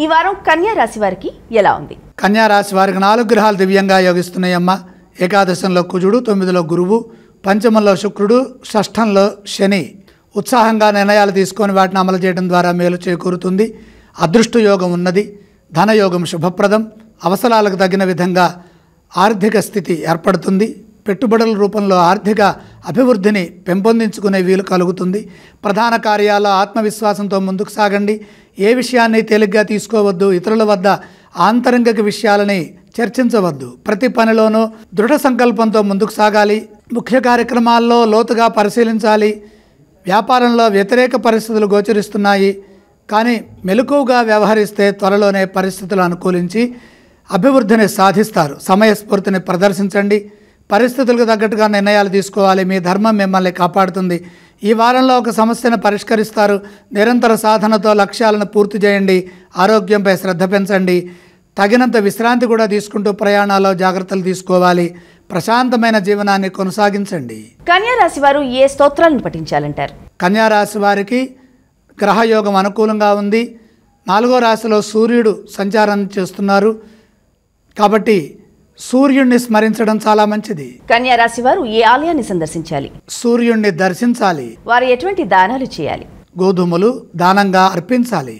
ఈ వారం కన్యా రాశి వారికి ఎలా ఉంది? కన్యా రాశి వారికి 4 గ్రహాలు దివ్యంగా యోగిస్తున్నాయమ్మ. ఏకాదశంలో కుజుడు, 9లో గురువు, పంచమంలో శుక్రుడు, షష్ఠంలో శని. ఉత్సాహంగా నిర్ణయాలు తీసుకొని వాటిని అమలు చేయడం ద్వారా మేలు చేకూరుతుంది. అదృష్ట యోగం ఉన్నది. ధనయోగం శుభప్రదం. అవసరాలకు తగిన విధంగా ఆర్థిక స్థితి ఏర్పడుతుంది. పెట్టుబడుల రూపంలో ఆర్థిక అభివృద్ధిని పెంపొందించుకునే వీలు కలుగుతుంది. ప్రధాన కార్యాల్లో ఆత్మవిశ్వాసంతో ముందుకు సాగండి. ఏ విషయాన్ని తేలిగ్గా తీసుకోవద్దు. ఇతరుల వద్ద ఆంతరంగిక విషయాలని చర్చించవద్దు. ప్రతి పనిలోనూ దృఢ సంకల్పంతో ముందుకు సాగాలి. ముఖ్య కార్యక్రమాల్లో లోతుగా పరిశీలించాలి. వ్యాపారంలో వ్యతిరేక పరిస్థితులు గోచరిస్తున్నాయి, కానీ మెలకువగా వ్యవహరిస్తే త్వరలోనే పరిస్థితులు అనుకూలించి అభివృద్ధిని సాధిస్తారు. సమయస్ఫూర్తిని ప్రదర్శించండి. పరిస్థితులకు తగ్గట్టుగా నిర్ణయాలు తీసుకోవాలి. మీ ధర్మం మిమ్మల్ని కాపాడుతుంది. ఈ వారంలో ఒక సమస్యను పరిష్కరిస్తారు. నిరంతర సాధనతో లక్ష్యాలను పూర్తి చేయండి. ఆరోగ్యంపై శ్రద్ధ పెంచండి. తగినంత విశ్రాంతి కూడా తీసుకుంటూ ప్రయాణాల్లో జాగ్రత్తలు తీసుకోవాలి. ప్రశాంతమైన జీవనాన్ని కొనసాగించండి. కన్యా రాశి వారు ఏ స్తోత్రాలను పఠించాలంటారు? కన్యా రాశి వారికి గ్రహయోగం అనుకూలంగా ఉంది. 4వ రాశిలో సూర్యుడు సంచారం చేస్తున్నారు కాబట్టి సూర్యుడిని స్మరించడం చాలా మంచిది. కన్యా రాశి వారు ఏ ఆలయాన్ని సందర్శించాలి? సూర్యుడిని దర్శించాలి. వారు ఎటువంటి దానాలు చేయాలి? గోధుమలు దానంగా అర్పించాలి.